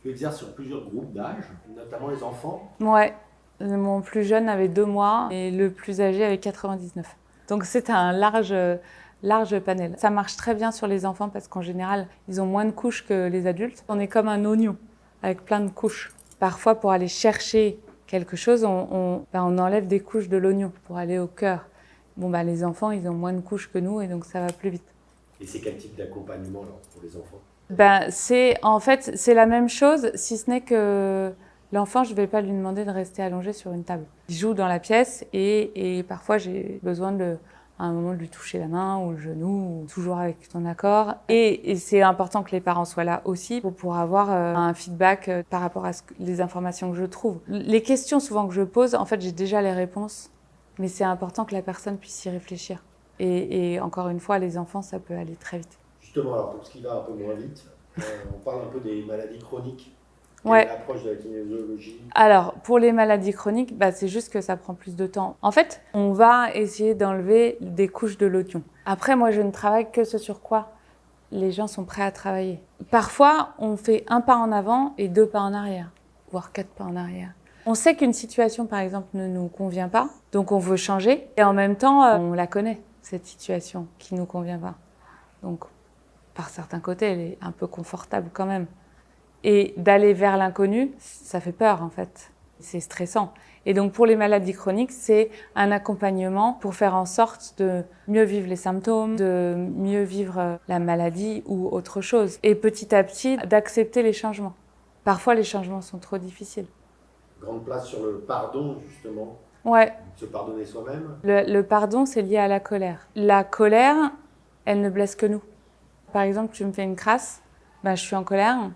Tu exerces sur plusieurs groupes d'âge, notamment les enfants. Ouais, mon plus jeune avait 2 mois et le plus âgé avait 99. Donc c'est un large panel. Ça marche très bien sur les enfants parce qu'en général, ils ont moins de couches que les adultes. On est comme un oignon avec plein de couches. Parfois, pour aller chercher quelque chose, on enlève des couches de l'oignon pour aller au cœur. Les enfants, ils ont moins de couches que nous et donc ça va plus vite. Et c'est quel type d'accompagnement alors, pour les enfants? C'est la même chose, si ce n'est que l'enfant, je ne vais pas lui demander de rester allongé sur une table. Il joue dans la pièce et parfois j'ai besoin à un moment de lui toucher la main ou le genou, toujours avec ton accord. Et c'est important que les parents soient là aussi pour avoir un feedback par rapport à les informations que je trouve. Les questions souvent que je pose, en fait, j'ai déjà les réponses, mais c'est important que la personne puisse y réfléchir. Et encore une fois, les enfants, ça peut aller très vite. Justement, alors pour ce qui va un peu moins vite, on parle un peu des maladies chroniques. Quelle Ouais. est l'approche de la kinésiologie? Alors, pour les maladies chroniques, c'est juste que ça prend plus de temps. En fait, on va essayer d'enlever des couches de l'oignon. Après, moi, je ne travaille que ce sur quoi les gens sont prêts à travailler. Parfois, on fait un pas en avant et 2 pas en arrière, voire 4 pas en arrière. On sait qu'une situation, par exemple, ne nous convient pas, donc on veut changer. Et en même temps, on la connaît, cette situation qui ne nous convient pas. Donc, par certains côtés, elle est un peu confortable quand même. Et d'aller vers l'inconnu, ça fait peur en fait. C'est stressant. Et donc pour les maladies chroniques, c'est un accompagnement pour faire en sorte de mieux vivre les symptômes, de mieux vivre la maladie ou autre chose. Et petit à petit, d'accepter les changements. Parfois, les changements sont trop difficiles. Grande place sur le pardon, justement. Ouais. Se pardonner soi-même. Le pardon, c'est lié à la colère. La colère, elle ne blesse que nous. Par exemple, tu me fais une crasse, je suis en colère.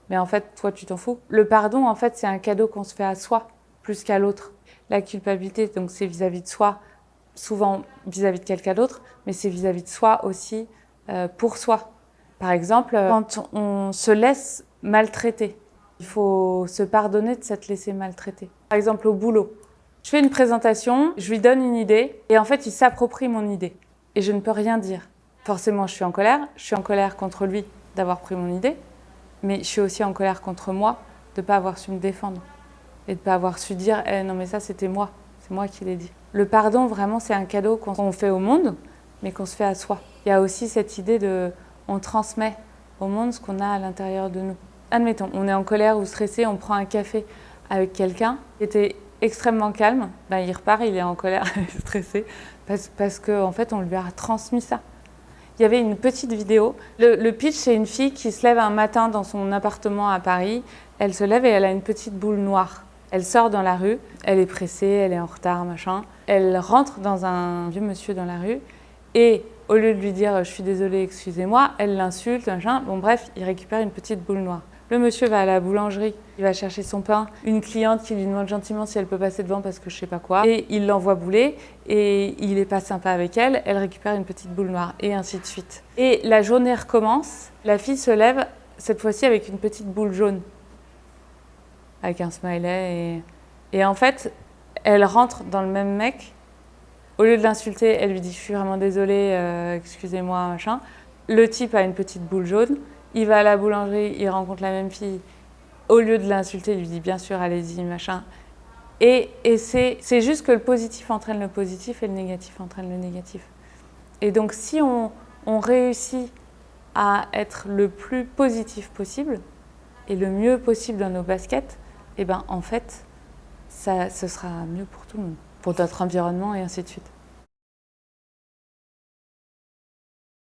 Mais en fait, toi, tu t'en fous. Le pardon, en fait, c'est un cadeau qu'on se fait à soi, plus qu'à l'autre. La culpabilité, donc, c'est vis-à-vis de soi, souvent vis-à-vis de quelqu'un d'autre, mais c'est vis-à-vis de soi aussi, pour soi. Par exemple, quand on se laisse maltraiter, il faut se pardonner de s'être laissé maltraiter. Par exemple, au boulot, je fais une présentation, je lui donne une idée, et en fait, il s'approprie mon idée. Et je ne peux rien dire. Forcément, je suis en colère contre lui d'avoir pris mon idée, mais je suis aussi en colère contre moi de ne pas avoir su me défendre et de ne pas avoir su dire non mais ça c'était moi, c'est moi qui l'ai dit. Le pardon vraiment c'est un cadeau qu'on fait au monde mais qu'on se fait à soi. Il y a aussi cette idée on transmet au monde ce qu'on a à l'intérieur de nous. Admettons, on est en colère ou stressé, on prend un café avec quelqu'un qui était extrêmement calme, il repart, il est en colère, stressé parce qu'en fait on lui a transmis ça. Il y avait une petite vidéo. Le pitch, c'est une fille qui se lève un matin dans son appartement à Paris. Elle se lève et elle a une petite boule noire. Elle sort dans la rue, elle est pressée, elle est en retard, machin. Elle rentre dans un vieux monsieur dans la rue et au lieu de lui dire « je suis désolée, excusez-moi », elle l'insulte, machin. Bon bref, il récupère une petite boule noire. Le monsieur va à la boulangerie, il va chercher son pain. Une cliente qui lui demande gentiment si elle peut passer devant parce que je sais pas quoi. Et il l'envoie bouler et il est pas sympa avec elle. Elle récupère une petite boule noire et ainsi de suite. Et la journée recommence. La fille se lève, cette fois-ci avec une petite boule jaune. Avec un smiley. Et en fait, elle rentre dans le même mec. Au lieu de l'insulter, elle lui dit « je suis vraiment désolée, excusez-moi, machin ». Le type a une petite boule jaune. Il va à la boulangerie, il rencontre la même fille. Au lieu de l'insulter, il lui dit bien sûr, allez-y, machin. Et c'est juste que le positif entraîne le positif et le négatif entraîne le négatif. Et donc, si on réussit à être le plus positif possible et le mieux possible dans nos baskets, en fait, ce sera mieux pour tout le monde, pour notre environnement et ainsi de suite.